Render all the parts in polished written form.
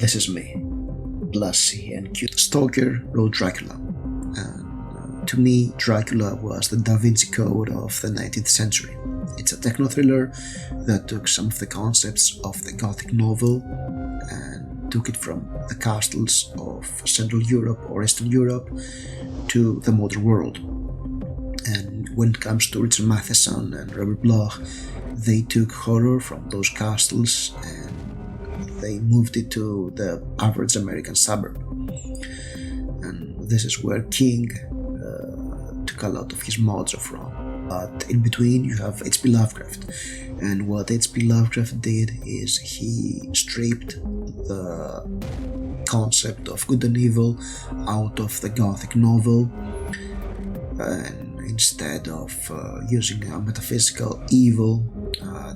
This is me, Lassie and cute stalker wrote Dracula. And to me, Dracula was the Da Vinci Code of the 19th century. It's a techno-thriller that took some of the concepts of the Gothic novel and took it from the castles of Central Europe or Eastern Europe to the modern world. And when it comes to Richard Matheson and Robert Bloch, they took horror from those castles and they moved it to the average American suburb. And this is where King took a lot of his mojo from. But in between you have H.P. Lovecraft, and what H.P. Lovecraft did is he stripped the concept of good and evil out of the Gothic novel, and instead of using a metaphysical evil,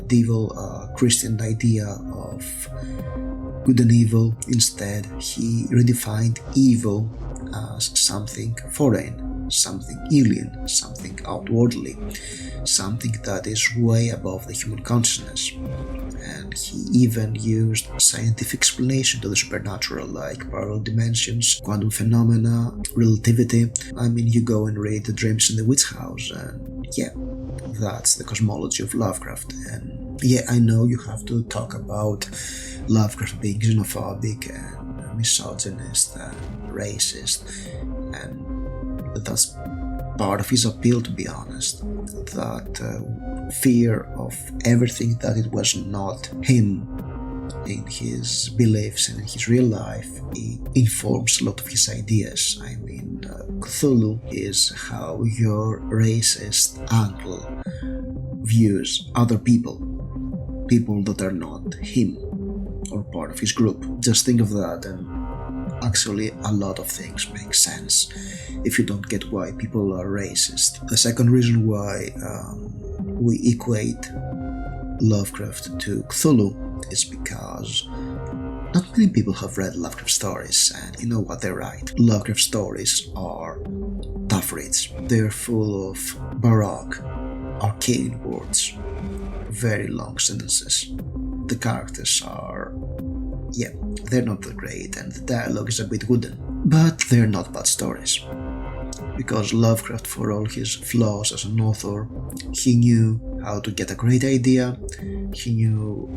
devil, Christian idea of good and evil, instead he redefined evil as something foreign, something alien, something outwardly, something that is way above the human consciousness. And he even used scientific explanation to the supernatural, like parallel dimensions, quantum phenomena, relativity. I mean, you go and read The Dreams in the Witch House, and yeah, that's the cosmology of Lovecraft. And yeah, I know you have to talk about Lovecraft being xenophobic and misogynist and racist, and that's part of his appeal, to be honest, that fear of everything that it was not him in his beliefs and in his real life. It informs a lot of his ideas. I mean, Cthulhu is how your racist uncle views other people that are not him or part of his group. Just think of that, and actually a lot of things make sense if you don't get why people are racist. The second reason why we equate Lovecraft to Cthulhu is because not many people have read Lovecraft stories, and you know what, they're right. Lovecraft stories are tough reads. They're full of baroque, arcane words, very long sentences. The characters are, yeah, they're not that great, and the dialogue is a bit wooden. But they're not bad stories. Because Lovecraft, for all his flaws as an author, he knew how to get a great idea, he knew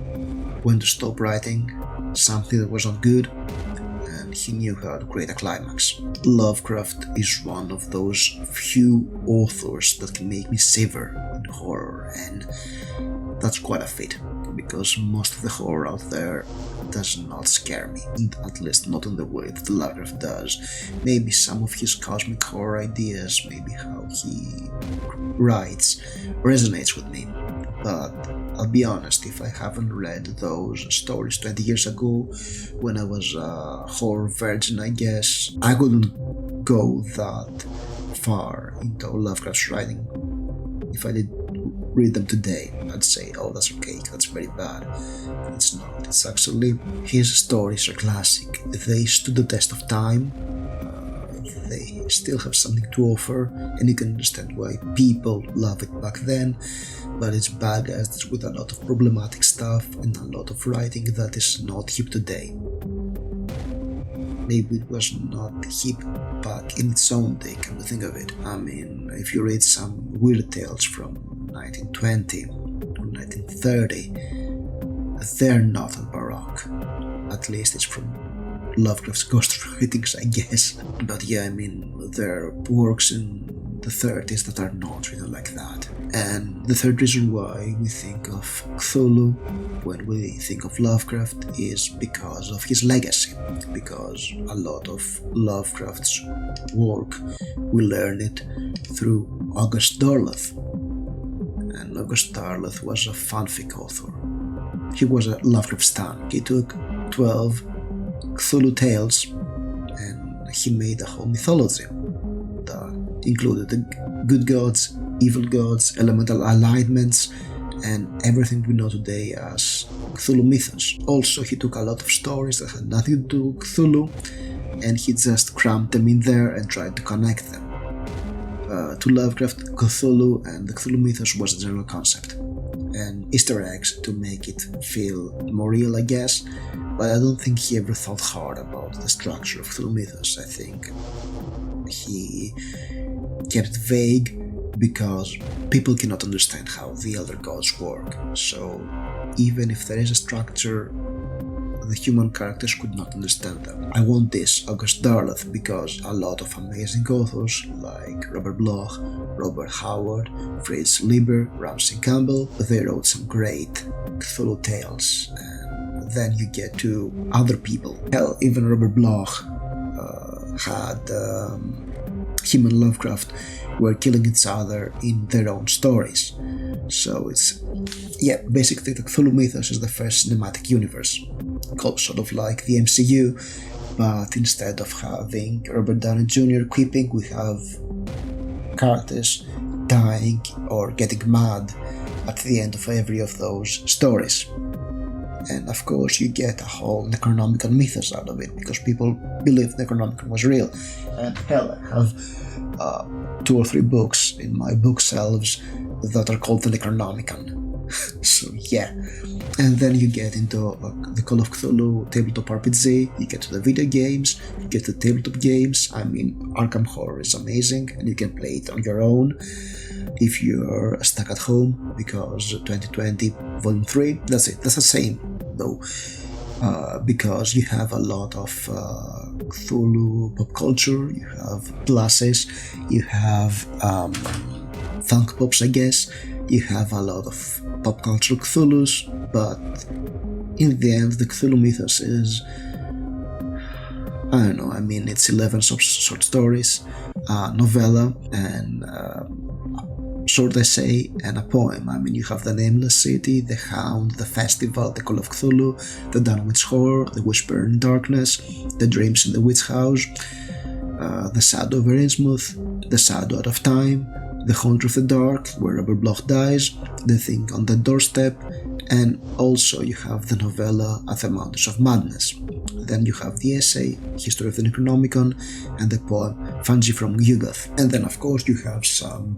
when to stop writing something that was not good, and he knew how to create a climax. Lovecraft is one of those few authors that can make me shiver in horror, and that's quite a feat, because most of the horror out there does not scare me, at least not in the way that Lovecraft does. Maybe some of his cosmic horror ideas, maybe how he writes, resonates with me. But I'll be honest, if I haven't read those stories 20 years ago, when I was a horror virgin, I guess, I wouldn't go that far into Lovecraft's writing. If I did read them today, I'd say, oh, that's okay, that's very bad. It's not. It's actually, his stories are classic. They stood the test of time. They still have something to offer, and you can understand why people love it back then, but it's baggaged with a lot of problematic stuff and a lot of writing that is not hip today. Maybe it was not hip back in its own day, come to think of it. I mean, if you read some weird tales from 1920 or 1930, they're not baroque. At least it's from Lovecraft's ghost writings, I guess. But yeah, I mean, there are works in the 30s that are not written like that. And the third reason why we think of Cthulhu when we think of Lovecraft is because of his legacy. Because a lot of Lovecraft's work, we learn it through August Derleth. And August Derleth was a fanfic author. He was a Lovecraft stan. He took 12 Cthulhu tales and he made a whole mythology that included the good gods, evil gods, elemental alignments, and everything we know today as Cthulhu Mythos. Also, he took a lot of stories that had nothing to do with Cthulhu and he just crammed them in there and tried to connect them. To Lovecraft, Cthulhu and the Cthulhu Mythos was a general concept, and Easter eggs to make it feel more real, I guess, but I don't think he ever thought hard about the structure of Cthulhu Mythos. I think he kept it vague because people cannot understand how the elder gods work. So even if there is a structure, the human characters could not understand them. I want this August Derleth because a lot of amazing authors like Robert Bloch, Robert Howard, Fritz Lieber, Ramsey Campbell, they wrote some great Cthulhu tales, and then you get to other people. Hell, even Robert Bloch had him and Lovecraft were killing each other in their own stories. So it's, yeah, basically the Cthulhu Mythos is the first cinematic universe, sort of like the MCU, but instead of having Robert Downey Jr. quipping, we have characters dying or getting mad at the end of every of those stories. And of course you get a whole Necronomicon mythos out of it, because people believe Necronomicon was real. And hell, I have 2 or 3 books in my bookshelves that are called the Necronomicon. So yeah. And then you get into the Call of Cthulhu tabletop RPG, you get to the video games, you get to tabletop games. I mean, Arkham Horror is amazing, and you can play it on your own if you're stuck at home, because 2020 Volume 3, that's it, that's the same though, because you have a lot of Cthulhu pop culture, you have classes, you have Funk Pops, I guess, you have a lot of pop culture Cthulhus, but in the end the Cthulhu Mythos is, I don't know, I mean, it's 11 short stories, a novella, and short essay and a poem. I mean, you have the Nameless City, the Hound, the Festival, the Call of Cthulhu, the Dunwich Horror, the Whisper in Darkness, the Dreams in the Witch House, the Shadow over Innsmouth, the Shadow Out of Time, the Haunter of the Dark, where Robert Bloch dies, the Thing on the Doorstep, and also you have the novella At the Mountains of Madness. Then you have the essay History of the Necronomicon and the poem Fancy from Yugoth. And then of course you have some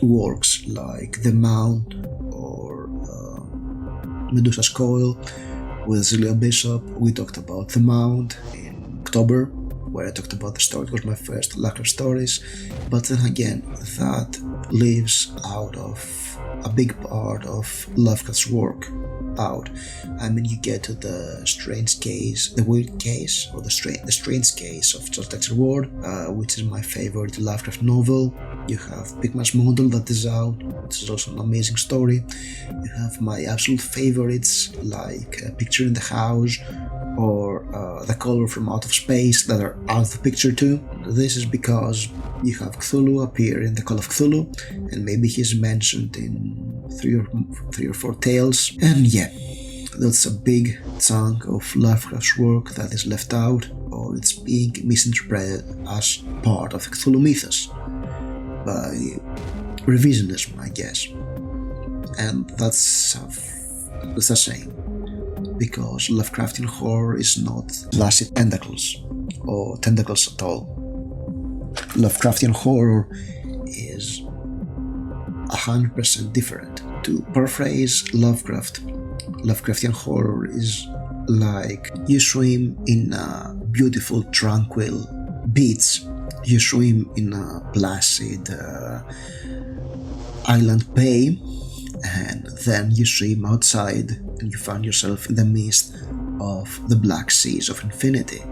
works like The Mount or Medusa's Coil with Zelia Bishop. We talked about The Mount in October, where I talked about the story. It was my first Lovecraft stories, but then again, that leaves out of a big part of Lovecraft's work out. I mean, you get to the strange case, the weird case, or the strange case of Charles Dexter Ward, which is my favorite Lovecraft novel. You have Pygmalion Model that is out, which is also an amazing story. You have my absolute favorites like Picture in the House or The Color from Out of Space that are out of the picture too. This is because you have Cthulhu appear in the Call of Cthulhu, and maybe he's mentioned in three or four tales. And yeah, that's a big chunk of Lovecraft's work that is left out, or it's being misinterpreted as part of the Cthulhu Mythos by revisionism, I guess. And that's a shame, because Lovecraftian horror is not flaccid tentacles or tentacles at all. Lovecraftian horror is 100% different. To paraphrase Lovecraft, Lovecraftian horror is like you swim in a beautiful, tranquil beach. You swim in a placid island bay, and then you swim outside and you find yourself in the midst of the black seas of infinity.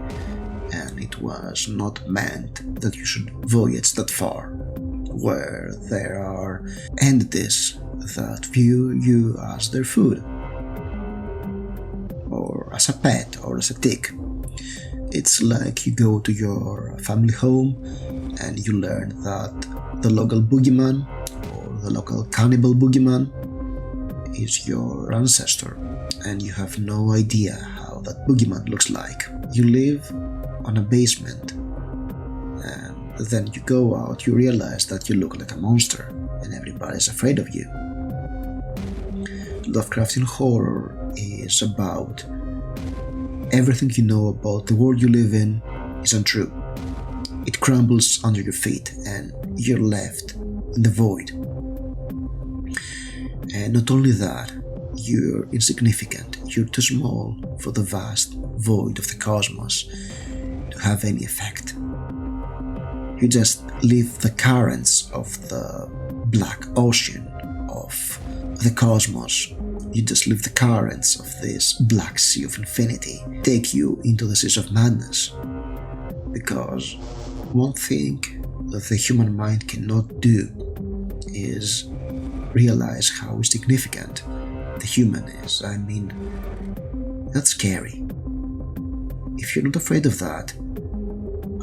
And it was not meant that you should voyage that far, where there are entities that view you as their food, or as a pet, or as a tick. It's like you go to your family home and you learn that the local boogeyman, or the local cannibal boogeyman, is your ancestor, and you have no idea how that boogeyman looks like. You live on a basement, and then you go out, you realize that you look like a monster, and everybody's afraid of you. Lovecraftian horror is about everything you know about the world you live in is untrue. It crumbles under your feet, and you're left in the void. And not only that, you're insignificant, you're too small for the vast void of the cosmos to have any effect. You just leave the currents of the black ocean of the cosmos. You just leave the currents of this black sea of infinity take you into the seas of madness. Because one thing that the human mind cannot do is realize how insignificant the human is. I mean, that's scary. If you're not afraid of that,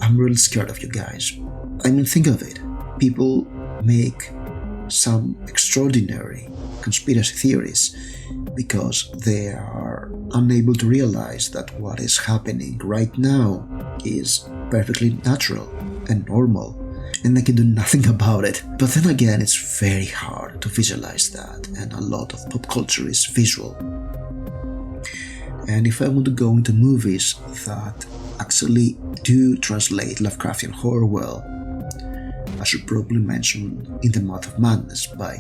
I'm really scared of you guys. I mean, think of it. People make some extraordinary conspiracy theories because they are unable to realize that what is happening right now is perfectly natural and normal, and they can do nothing about it. But then again, it's very hard to visualize that, and a lot of pop culture is visual. And if I want to go into movies that actually do translate Lovecraftian horror well, I should probably mention In the Mouth of Madness by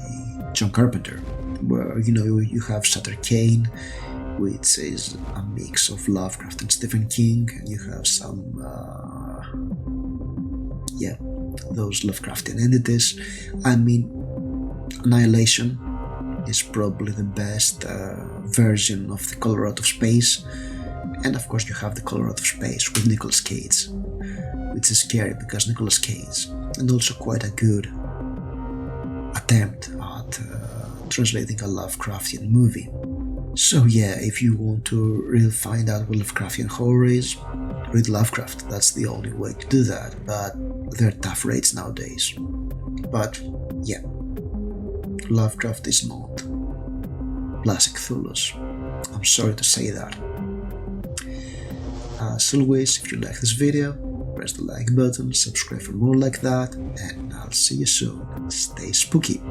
John Carpenter, where you have Sutter Kane, which is a mix of Lovecraft and Stephen King, and you have some those Lovecraftian entities. I mean, Annihilation is probably the best version of The Color Out of Space, and of course you have The Color Out of Space with Nicolas Cage, which is scary because Nicolas Cage, and also quite a good attempt at translating a Lovecraftian movie. So yeah, if you want to really find out what Lovecraftian horror is, read Lovecraft. That's the only way to do that, but they're tough rates nowadays. But yeah, Lovecraft is not plus Cthulhu's. I'm sorry to say that. As always, if you like this video, press the like button, subscribe for more like that, and I'll see you soon. Stay spooky.